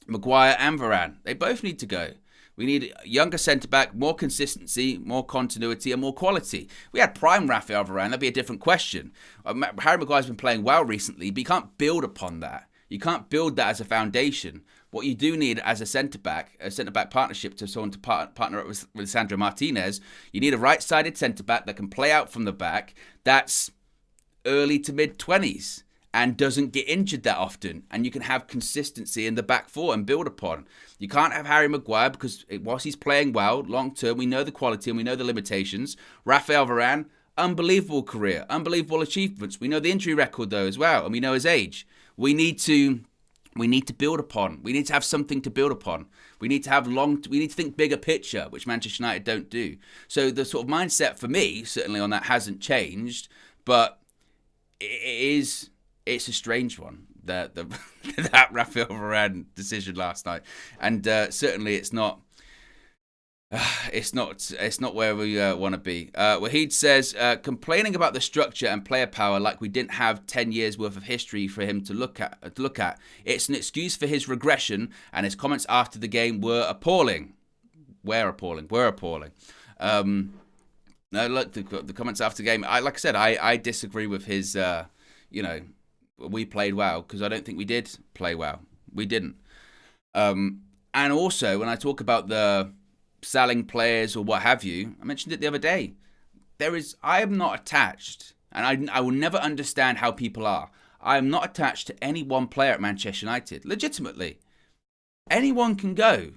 Maguire and Varane. They both need to go. We need a younger centre-back, more consistency, more continuity, and more quality. We had prime Raphael Varane, that'd be a different question. Harry Maguire's been playing well recently, but you can't build upon that. You can't build that as a foundation. What you do need as a centre-back partnership to someone to partner up with Sandro Martinez, you need a right-sided centre-back that can play out from the back, that's early to mid-20s and doesn't get injured that often. And you can have consistency in the back four and build upon. You can't have Harry Maguire because whilst he's playing well, long-term, we know the quality and we know the limitations. Raphael Varane, unbelievable career, unbelievable achievements. We know the injury record, though, as well, and we know his age. We need to build upon. We need to have something to build upon. We need to think bigger picture, which Manchester United don't do. So the sort of mindset for me, certainly on that, hasn't changed, but it's a strange one. that Raphael Varane decision last night, and certainly it's not. It's not where we want to be. Wahid says, complaining about the structure and player power like we didn't have 10 years worth of history for him to look at. It's an excuse for his regression, and his comments after the game were appalling. Were appalling. No, look, the comments after the game, like I said, I disagree with his, we played well, because I don't think we did play well. We didn't. And also, when I talk about the selling players or what have you, I mentioned it the other day. I am not attached, and I will never understand how people are. I am not attached to any one player at Manchester United. Legitimately, anyone can go,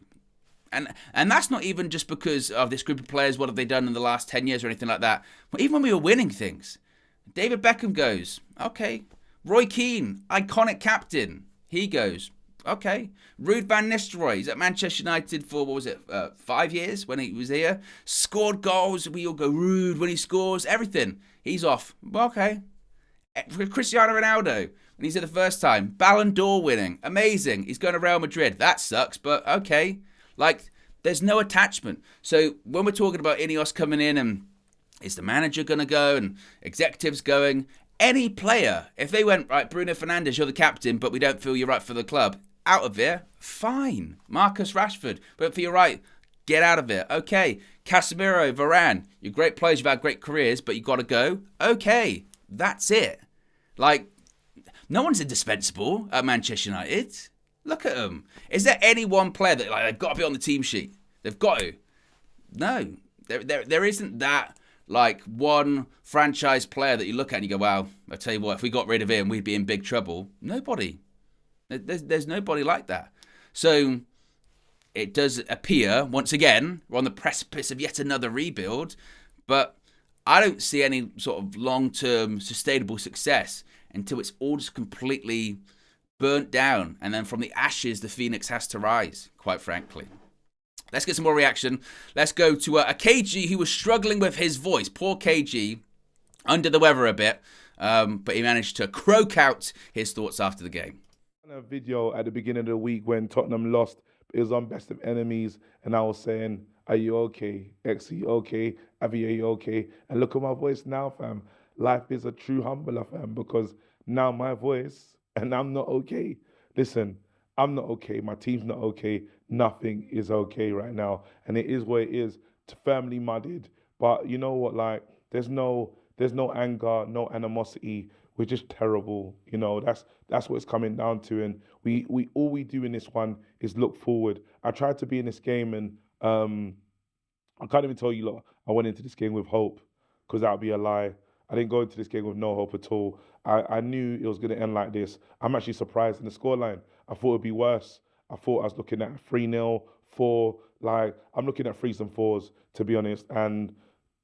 and that's not even just because of this group of players. What have they done in the last 10 years or anything like that? But even when we were winning things, David Beckham goes, okay. Roy Keane, iconic captain, he goes. Okay, Ruud van Nistelrooy, he's at Manchester United for, 5 years when he was here. Scored goals, we all go, Ruud when he scores, everything. He's off. Okay. Cristiano Ronaldo, when he's here the first time, Ballon d'Or winning, amazing. He's going to Real Madrid. That sucks, but okay. Like, there's no attachment. So when we're talking about Ineos coming in and is the manager going to go and executives going, any player, if they went, right, Bruno Fernandes, you're the captain, but we don't feel you're right for the club, out of here, fine. Marcus Rashford, but for your right, get out of here. Okay. Casemiro, Varane, you're great players, you've had great careers, but you got to go. Okay. That's it. Like, no one's indispensable at Manchester United. Look at them. Is there any one player that they've got to be on the team sheet? They've got to. No. There isn't that, like, one franchise player that you look at and you go, wow, I tell you what, if we got rid of him, we'd be in big trouble. Nobody. There's nobody like that. So it does appear, once again, we're on the precipice of yet another rebuild, but I don't see any sort of long-term sustainable success until it's all just completely burnt down, and then from the ashes, the phoenix has to rise, quite frankly. Let's get some more reaction. Let's go to a KG who was struggling with his voice. Poor KG, under the weather a bit, but he managed to croak out his thoughts after the game. A video at the beginning of the week when Tottenham lost. It was on Best of Enemies, and I was saying, "Are you okay? X, are you okay? Avi, are you okay?" And look at my voice now, fam. Life is a true humbler, fam, because now my voice, and I'm not okay. Listen, I'm not okay. My team's not okay. Nothing is okay right now, and it is what it is. It's firmly mudded, but you know what? Like, there's no anger, no animosity. We're just terrible, you know. That's what it's coming down to, and we all we do in this one is look forward. I tried to be in this game, and I can't even tell you, lot, I went into this game with hope, because that would be a lie. I didn't go into this game with no hope at all. I knew it was going to end like this. I'm actually surprised in the scoreline. I thought it'd be worse. I thought I was looking at 3-0, 4. Like, I'm looking at 3s and 4s, to be honest, and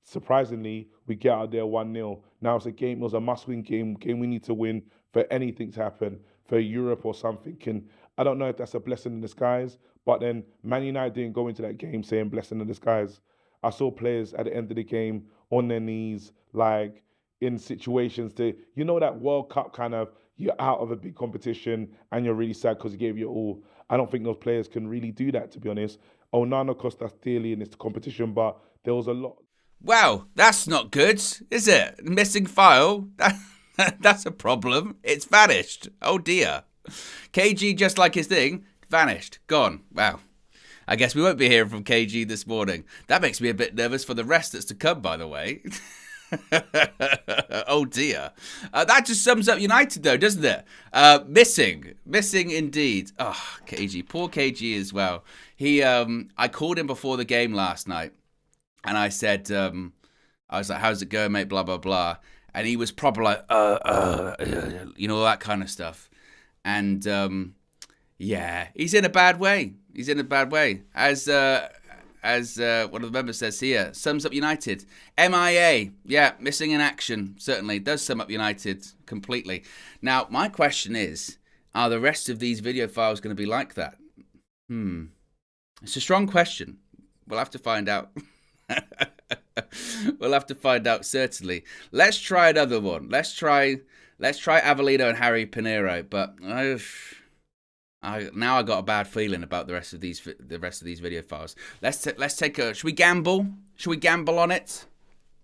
surprisingly, we get out there 1-0. Now it's a game, it was a must-win game we need to win for anything to happen, for Europe or something. And I don't know if that's a blessing in disguise, but then Man United didn't go into that game saying blessing in disguise. I saw players at the end of the game on their knees, like in situations that World Cup kind of, you're out of a big competition and you're really sad because you gave your all. I don't think those players can really do that, to be honest. Onana cost us dearly in this competition, but there was a lot. Wow, that's not good, is it? Missing file? That's a problem. It's vanished. Oh dear. KG, just like his thing, vanished. Gone. Wow. I guess we won't be hearing from KG this morning. That makes me a bit nervous for the rest that's to come, by the way. Oh dear. That just sums up United though, doesn't it? Missing indeed. Oh, KG. Poor KG as well. I called him before the game last night. And I said, I was like, how's it going, mate? Blah, blah, blah. And he was proper like, that kind of stuff. And, yeah, he's in a bad way. He's in a bad way. As one of the members says here, sums up United. MIA, yeah, missing in action, certainly. Does sum up United completely. Now, my question is, are the rest of these video files going to be like that? It's a strong question. We'll have to find out. We'll have to find out, certainly. Let's try another one. Let's try Avellino and Harry Pinero. But now I got a bad feeling about the rest of these video files. Let's take a. Should we gamble? Should we gamble on it?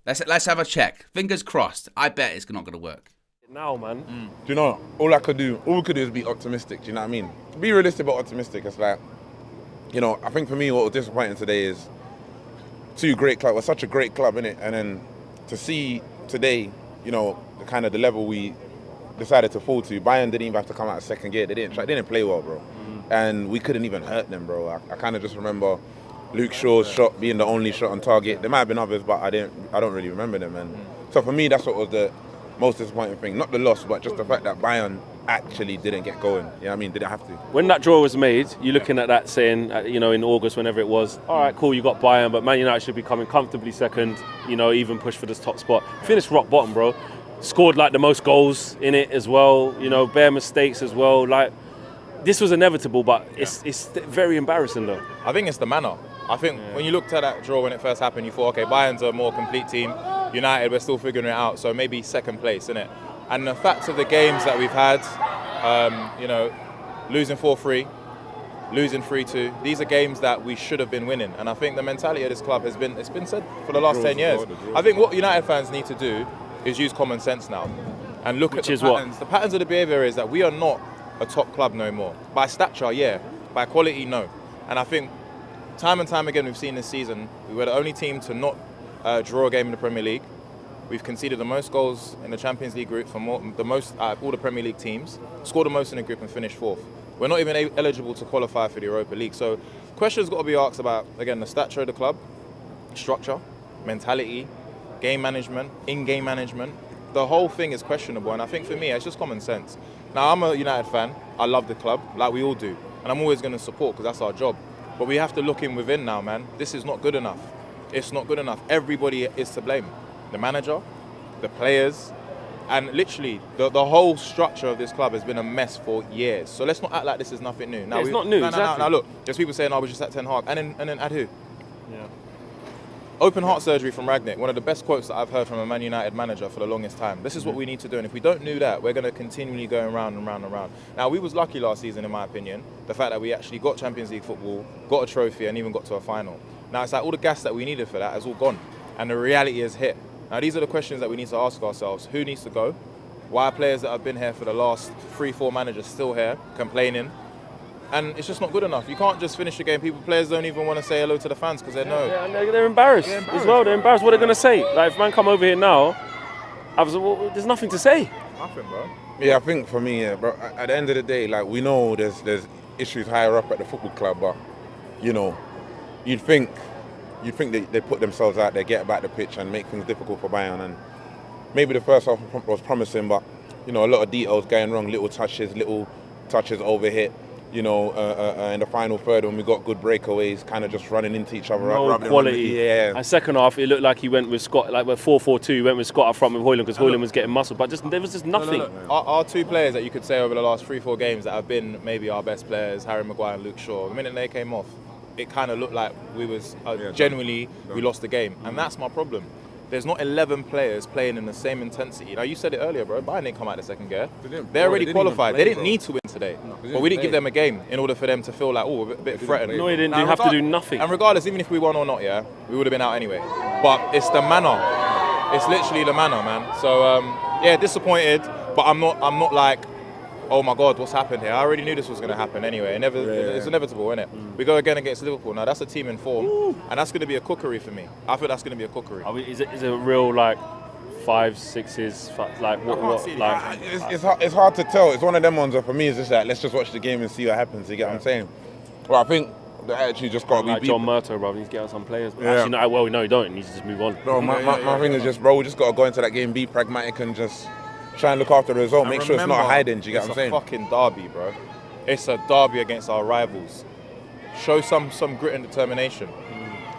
Let's have a check. Fingers crossed. I bet it's not going to work. Now, man. Do you know, all we could do is be optimistic, do you know what I mean? Be realistic but optimistic. It's like, you know, I think for me what was disappointing today is two great clubs. We're such a great club, innit? And then to see today, you know, the level we decided to fall to. Bayern didn't even have to come out of second gear. They didn't play well, bro. And we couldn't even hurt them, bro. I kind of just remember Luke Shaw's shot being the only shot on target. There might have been others, but I don't really remember them. And so for me, that's what was the most disappointing thing. Not the loss, but just the fact that Bayern actually didn't get going. You know what I mean? Didn't have to. When that draw was made, you're looking at that saying, you know, in August, whenever it was, all right, cool, you got Bayern, but Man United should be coming comfortably second, you know, even push for this top spot. Finished rock bottom, bro. Scored like the most goals in it as well, you know, bare mistakes as well. Like, this was inevitable, but it's very embarrassing though. I think it's the manner. I think when you looked at that draw when it first happened, you thought, okay, Bayern's a more complete team. United, we're still figuring it out, so maybe second place, innit? And the fact of the games that we've had, you know, losing 4-3, losing 3-2, these are games that we should have been winning. And I think the mentality of this club it's been said for the last 10 years. I think what United fans need to do is use common sense now and look at the patterns. The patterns of the behaviour is that we are not a top club no more. By stature, yeah. By quality, no. And I think time and time again we've seen this season, we were the only team to not draw a game in the Premier League. We've conceded the most goals in the Champions League group from the most out of all the Premier League teams, scored the most in the group and finished fourth. We're not even eligible to qualify for the Europa League. So questions got to be asked about, again, the stature of the club, structure, mentality, game management, in-game management. The whole thing is questionable, and I think for me, it's just common sense. Now, I'm a United fan. I love the club, like we all do, and I'm always going to support because that's our job. But we have to look in within now, man. This is not good enough. It's not good enough. Everybody is to blame. The manager, the players, and literally the whole structure of this club has been a mess for years. So let's not act like this is nothing new. Now, it's not new, exactly. Now look, there's people saying, I was just at Ten Hag, and then add who? Yeah. Open heart surgery from Rangnick, one of the best quotes that I've heard from a Man United manager for the longest time. This is what we need to do, and if we don't do that, we're going to continually go round and round and round. Now, we was lucky last season, in my opinion, the fact that we actually got Champions League football, got a trophy, and even got to a final. Now, it's like all the gas that we needed for that has all gone, and the reality has hit. Now, these are the questions that we need to ask ourselves. Who needs to go? Why are players that have been here for the last 3-4 managers still here, complaining? And it's just not good enough. You can't just finish the game. Players don't even want to say hello to the fans because they know. Yeah, and they're embarrassed as well. They're embarrassed. What are they going to say? Like, if man come over here now, there's nothing to say. Nothing, bro. Yeah, I think for me, yeah, bro, at the end of the day, like, we know there's issues higher up at the football club, but, you know, you'd think they put themselves out there, get about the pitch and make things difficult for Bayern. And maybe the first half was promising, but, you know, a lot of details going wrong, little touches overhit. You know, in the final third when we got good breakaways, kind of just running into each other. No quality. Yeah. And second half, it looked like he went with Scott, like we're 4-4-2, he went with Scott up front with Hojlund because Hojlund was getting muscle, but there was just nothing. No. Our two players that you could say over the last 3-4 games that have been maybe our best players, Harry Maguire and Luke Shaw, the minute they came off, it kind of looked like we was genuinely we lost the game, and that's my problem. There's not 11 players playing in the same intensity. Now, you said it earlier, bro. Bayern didn't come out the second gear. They already qualified. They didn't need to win today. But we didn't give them a game in order for them to feel like, oh, a bit threatened. No, they didn't. They have to do nothing. And regardless, even if we won or not, yeah, we would have been out anyway. But it's the manner. It's literally the manner, man. So, yeah, disappointed. But I'm not like, oh my God, what's happened here? I already knew this was going to happen anyway. It's inevitable, isn't it? We go again against Liverpool. Now, that's a team in form, and that's going to be a cookery for me. I feel that's going to be a cookery. I mean, is it a real, like, 5, 6s? Like, what? Like, it's hard to tell. It's one of them ones that for me is just like, let's just watch the game and see what happens. You get what I'm saying? Well, I think the attitude just got to be like John Murto, bro. He needs to get out some players. Yeah. Actually, no, well, no, you don't. You need to just move on. No, my thing is just, bro, we just got to go into that game, be pragmatic and just try and look after the result, make sure it's not hiding. Do you get what I'm saying? It's a fucking derby, bro. It's a derby against our rivals. Show some grit and determination.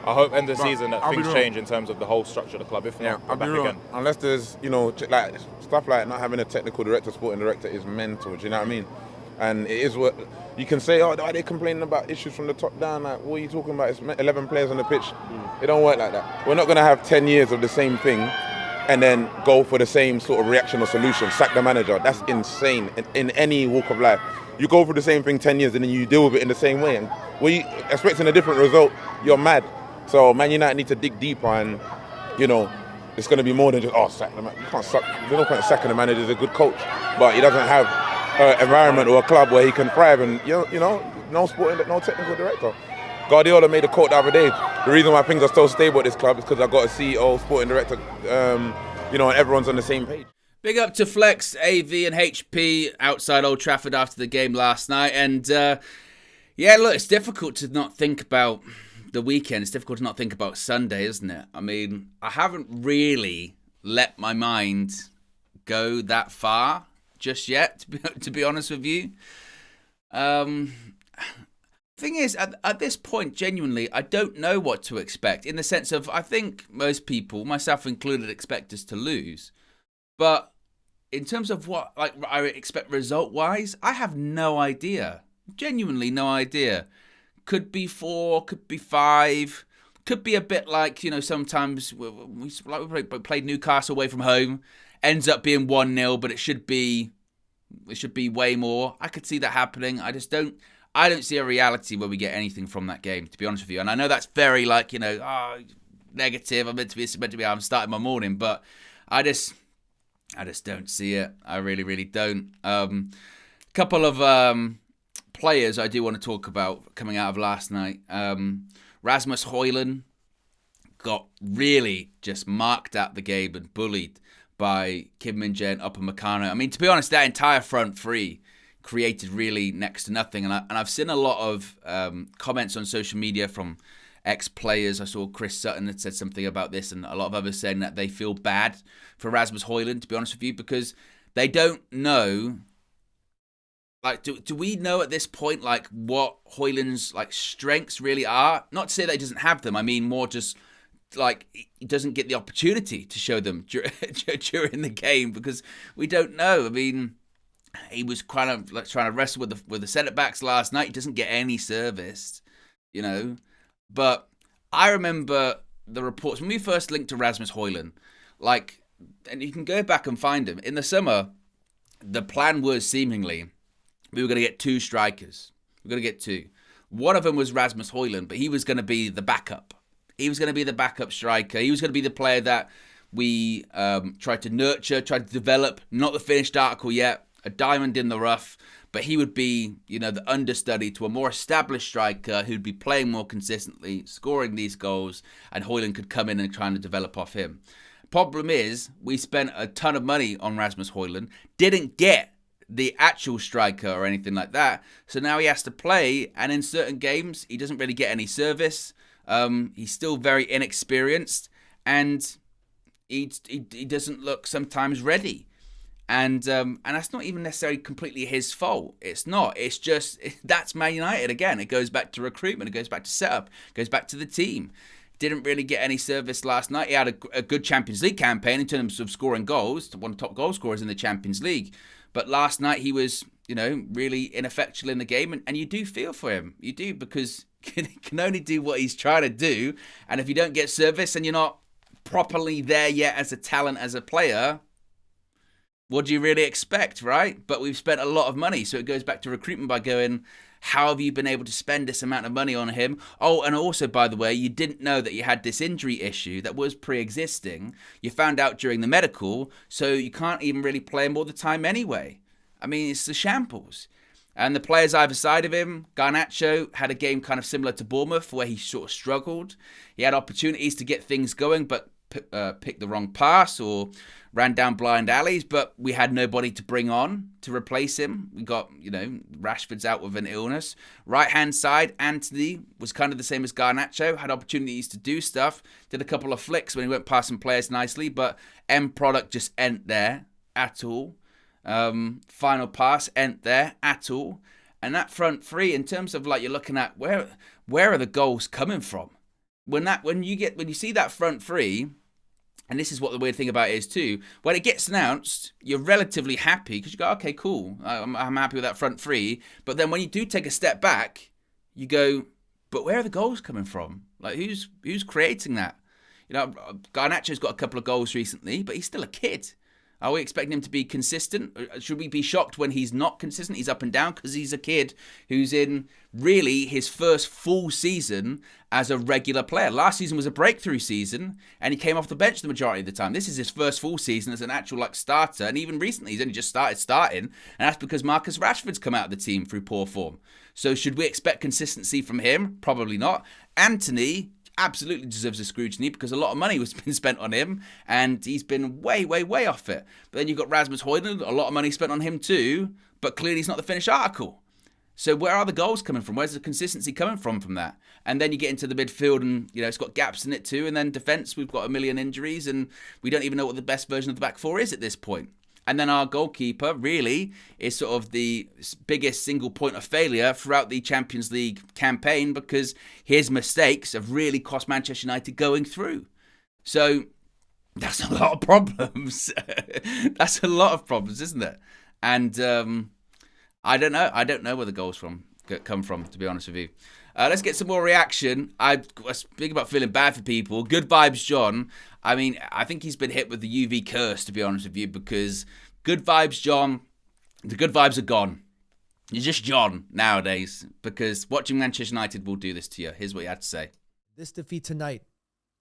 I hope end of the season that things change in terms of the whole structure of the club. If not, I'll be real. Again. Unless there's, you know, like stuff like not having a technical director, sporting director is mental. Do you know what I mean? And it is what you can say. Oh, are they complaining about issues from the top down? Like, what are you talking about? It's 11 players on the pitch. It don't work like that. We're not going to have 10 years of the same thing and then go for the same sort of reaction or solution. Sack the manager. That's insane in any walk of life. You go for the same thing 10 years and then you deal with it in the same way. And when you expecting a different result, you're mad. So Man United need to dig deeper, and it's going to be more than just sack the manager. You can't sack. There's no point in sacking the manager. He's a good coach, but he doesn't have an environment or a club where he can thrive. And no technical director. Guardiola made a quote the other day. The reason why things are so stable at this club is because I've got a CEO, sporting director, and everyone's on the same page. Big up to Flex, AV and HP outside Old Trafford after the game last night. And look, it's difficult to not think about the weekend. It's difficult to not think about Sunday, isn't it? I mean, I haven't really let my mind go that far just yet, to be honest with you. Thing is, at this point, genuinely, I don't know what to expect, in the sense of, I think most people, myself included, expect us to lose. But in terms of what I expect result-wise, I have no idea. Genuinely no idea. Could be 4, could be 5, could be a bit like, sometimes we played Newcastle away from home, ends up being 1-0, but it should be way more. I could see that happening. I don't see a reality where we get anything from that game, to be honest with you. And I know that's very negative. I'm meant to be I'm starting my morning, but I just don't see it. I really, really don't. Couple of players I do want to talk about coming out of last night. Rasmus Hojlund got really just marked at the game and bullied by Kim Min-jae and Upamecano. I mean, to be honest, that entire front three created really next to nothing. And I've seen a lot of comments on social media from ex-players. I saw Chris Sutton that said something about this, and a lot of others saying that they feel bad for Rasmus Hojlund, to be honest with you, because they don't know. Do we know at this point what Hojlund's strengths really are? Not to say that he doesn't have them. I mean more just he doesn't get the opportunity to show them during the game, because we don't know. I mean, he was kind of trying to wrestle with the centre backs last night. He doesn't get any service, But I remember the reports when we first linked to Rasmus Hojlund, and you can go back and find him in the summer. The plan was seemingly we were going to get 2 strikers. We were going to get 2. One of them was Rasmus Hojlund, but he was going to be the backup. He was going to be the backup striker. He was going to be the player that we tried to nurture, tried to develop. Not the finished article yet. A diamond in the rough, but he would be, the understudy to a more established striker who'd be playing more consistently, scoring these goals, and Hojlund could come in and try and develop off him. Problem is, we spent a ton of money on Rasmus Hojlund, didn't get the actual striker or anything like that, so now he has to play, and in certain games, he doesn't really get any service. He's still very inexperienced, and he doesn't look sometimes ready. And that's not even necessarily completely his fault. It's not. It's just, that's Man United again. It goes back to recruitment. It goes back to setup. It goes back to the team. Didn't really get any service last night. He had a good Champions League campaign in terms of scoring goals. One of the top goal scorers in the Champions League. But last night he was, really ineffectual in the game. And you do feel for him. You do, because he can only do what he's trying to do. And if you don't get service and you're not properly there yet as a talent, as a player, what do you really expect, right? But we've spent a lot of money, so it goes back to recruitment by going, how have you been able to spend this amount of money on him? Oh, and also, by the way, you didn't know that you had this injury issue that was pre-existing. You found out during the medical, so you can't even really play him all the time anyway. I mean, it's the shambles. And the players either side of him, Garnacho had a game kind of similar to Bournemouth, where he sort of struggled. He had opportunities to get things going, but picked the wrong pass or ran down blind alleys, but we had nobody to bring on to replace him. We got, Rashford's out with an illness. Right-hand side, Anthony was kind of the same as Garnacho, had opportunities to do stuff, did a couple of flicks when he went past some players nicely, but end product just ain't there at all. Final pass ain't there at all. And that front three, in terms of you're looking at where are the goals coming from? When you see that front three, And this is what the weird thing about it is too. When it gets announced, you're relatively happy because you go, okay, cool. I'm happy with that front three. But then when you do take a step back, you go, but where are the goals coming from? Like, who's creating that? You know, Garnacho's got a couple of goals recently, but he's still a kid. Are we expecting him to be consistent? Should we be shocked when he's not consistent? He's up and down because he's a kid who's in really his first full season as a regular player. Last season was a breakthrough season, and he came off the bench the majority of the time. This is his first full season as an actual starter, and even recently he's only just started starting, and that's because Marcus Rashford's come out of the team through poor form. So should we expect consistency from him? Probably not. Anthony absolutely deserves a scrutiny because a lot of money was been spent on him and he's been way off it. But then you've got Rasmus Hojlund, a lot of money spent on him too, but clearly he's not the finished article. So where are the goals coming from? Where's the consistency coming from that? And then you get into the midfield and, you know, it's got gaps in it too. And then defence, we've got a million injuries and we don't even know what the best version of the back four is at this point. And then our goalkeeper really is sort of the biggest single point of failure throughout the Champions League campaign because his mistakes have really cost Manchester United going through. So that's a lot of problems. That's a lot of problems, isn't it? And I don't know. I don't know where the goals come from, to be honest with you. Let's get some more reaction. I was speaking about feeling bad for people. Good vibes, John. I mean, I think he's been hit with the UV curse, to be honest with you, because good vibes, John, the good vibes are gone. You're just John nowadays, because watching Manchester United will do this to you. Here's what he had to say. This defeat tonight,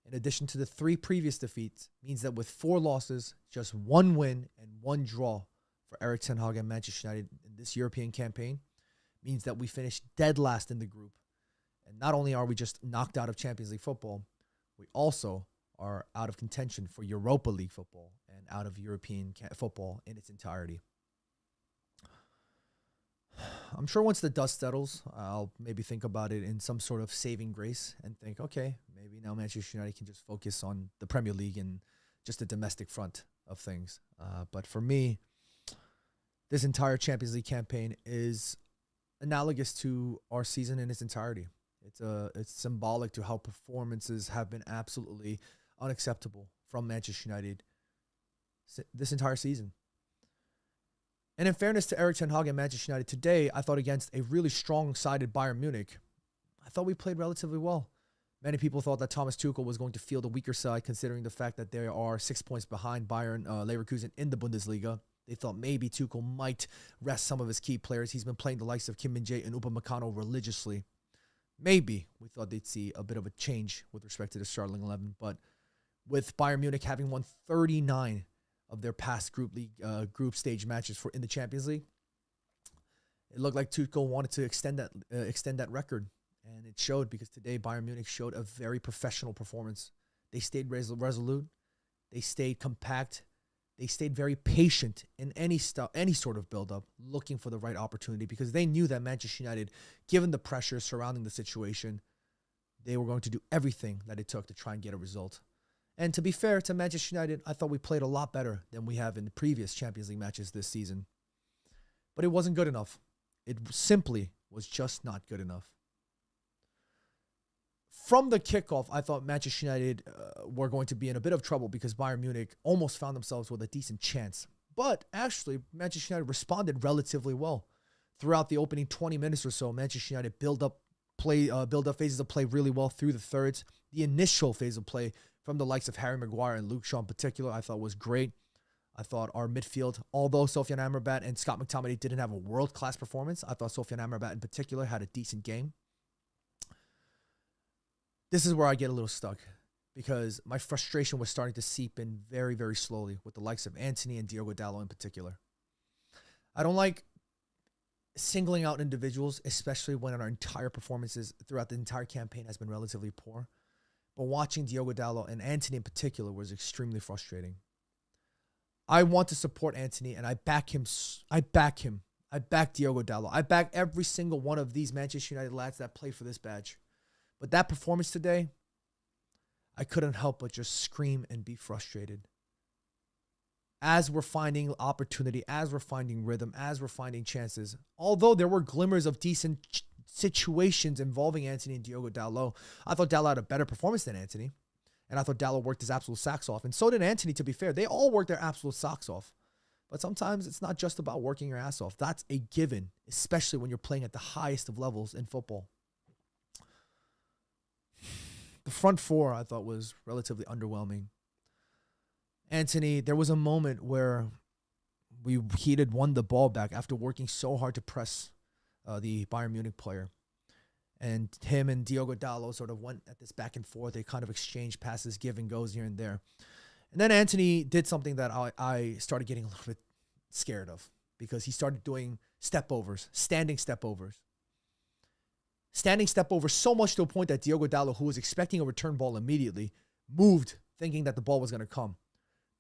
in addition to the 3 previous defeats, means that with 4 losses, just 1 win and 1 draw for Erik ten Hag and Manchester United in this European campaign, means that we finished dead last in the group. And not only are we just knocked out of Champions League football, we also are out of contention for Europa League football and out of European football in its entirety. I'm sure once the dust settles, I'll maybe think about it in some sort of saving grace and think, okay, maybe now Manchester United can just focus on the Premier League and just the domestic front of things. But for me, this entire Champions League campaign is analogous to our season in its entirety. It's symbolic to how performances have been absolutely unacceptable from Manchester United this entire season. And in fairness to Erik ten Hag and Manchester United today, I thought against a really strong-sided Bayern Munich, I thought we played relatively well. Many people thought that Thomas Tuchel was going to field a weaker side, considering the fact that they are 6 points behind Bayern Leverkusen in the Bundesliga. They thought maybe Tuchel might rest some of his key players. He's been playing the likes of Kim Min-jae and Upamecano religiously. Maybe we thought they'd see a bit of a change with respect to the starting 11, but with Bayern Munich having won 39 of their past group stage matches in the Champions League, it looked like Tuchel wanted to extend that record, and it showed because today Bayern Munich showed a very professional performance. They stayed resolute, they stayed compact, they stayed very patient in any sort of build-up, looking for the right opportunity because they knew that Manchester United, given the pressure surrounding the situation, they were going to do everything that it took to try and get a result. And to be fair to Manchester United, I thought we played a lot better than we have in the previous Champions League matches this season. But it wasn't good enough. It simply was just not good enough. From the kickoff, I thought Manchester United were going to be in a bit of trouble because Bayern Munich almost found themselves with a decent chance. But actually, Manchester United responded relatively well. Throughout the opening 20 minutes or so, Manchester United build up phases of play really well through the thirds. The initial phase of play from the likes of Harry Maguire and Luke Shaw in particular, I thought was great. I thought our midfield, although Sofiane Amrabat and Scott McTominay didn't have a world-class performance, I thought Sofiane Amrabat in particular had a decent game. This is where I get a little stuck because my frustration was starting to seep in very, very slowly with the likes of Antony and Diogo Dalot in particular. I don't like singling out individuals, especially when our entire performances throughout the entire campaign has been relatively poor. But watching Diogo Dalot and Antony in particular was extremely frustrating. I want to support Antony and I back him. I back Diogo Dalot. I back every single one of these Manchester United lads that play for this badge. But that performance today, I couldn't help but just scream and be frustrated. As we're finding opportunity, as we're finding rhythm, as we're finding chances, although there were glimmers of decent situations involving Antony and Diogo Dalot, I thought Dalot had a better performance than Antony. And I thought Dalot worked his absolute socks off. And so did Antony, to be fair. They all worked their absolute socks off. But sometimes it's not just about working your ass off. That's a given, especially when you're playing at the highest of levels in football. The front four, I thought, was relatively underwhelming. Antony, there was a moment where he had won the ball back after working so hard to press the Bayern Munich player. And him and Diogo Dalot sort of went at this back and forth. They kind of exchanged passes, give and goes here and there. And then Antony did something that I started getting a little bit scared of, because he started doing step-overs, standing step-overs. Standing step-overs so much to a point that Diogo Dalot, who was expecting a return ball immediately, moved thinking that the ball was going to come.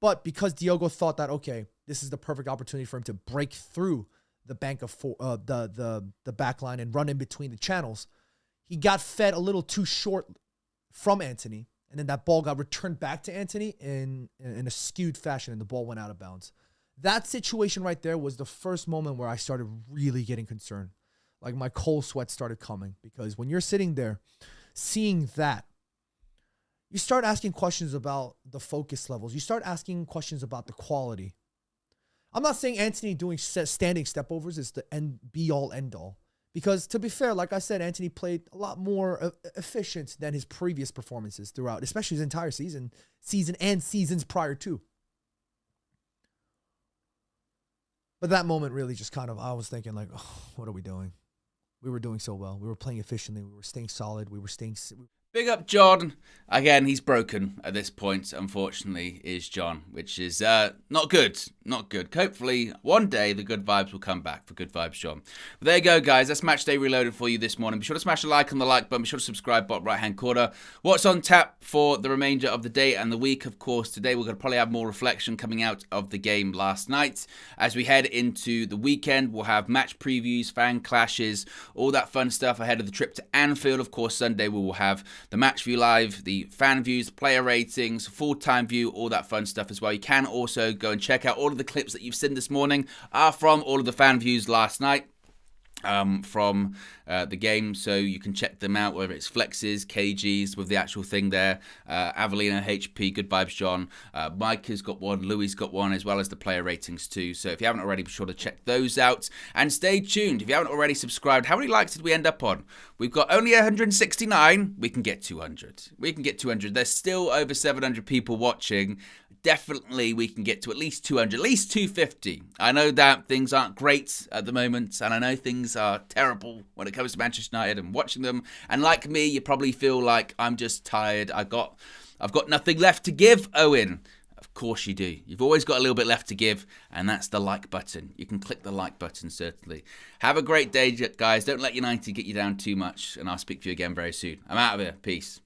But because Diogo thought that, okay, this is the perfect opportunity for him to break through the bank of the back line and run in between the channels, he got fed a little too short from Antony, and then that ball got returned back to Antony in a skewed fashion, and the ball went out of bounds. That situation right there was the first moment where I started really getting concerned. Like, my cold sweat started coming, because when you're sitting there seeing that, you start asking questions about the focus levels. You start asking questions about the quality. I'm not saying Antony doing standing step-overs is the be-all, end-all. Because, to be fair, like I said, Antony played a lot more efficient than his previous performances throughout, especially his entire season and seasons prior to. But that moment really just kind of, I was thinking like, oh, what are we doing? We were doing so well. We were playing efficiently. We were staying solid. We were staying... Big up John. Again, he's broken at this point, unfortunately, is John, which is not good. Not good. Hopefully, one day, the good vibes will come back for Good Vibes John. But there you go, guys. That's Match Day Reloaded for you this morning. Be sure to smash a like on the like button. Be sure to subscribe, bottom right-hand corner. What's on tap for the remainder of the day and the week, of course, today we're going to probably have more reflection coming out of the game last night. As we head into the weekend, we'll have match previews, fan clashes, all that fun stuff ahead of the trip to Anfield. Of course, Sunday we will have the match view live, the fan views, player ratings, full-time view, all that fun stuff as well. You can also go and check out all of the clips that you've seen this morning are from all of the fan views last night. From the game, so you can check them out, whether it's flexes, KGs with the actual thing there, Avelina, HP, Good Vibes John, Mike has got one, Louis got one, as well as the player ratings too. So if you haven't already, be sure to check those out and stay tuned. If you haven't already subscribed, how many likes did we end up on? We've got only 169. We can get 200. We can get 200. There's still over 700 people watching. Definitely we can get to at least 200, at least 250. I know that things aren't great at the moment, and I know things are terrible when it comes to Manchester United and watching them. And like me, you probably feel like I'm just tired. I've got nothing left to give, Owen. Of course you do. You've always got a little bit left to give, and that's the like button. You can click the like button, certainly. Have a great day, guys. Don't let United get you down too much, and I'll speak to you again very soon. I'm out of here. Peace.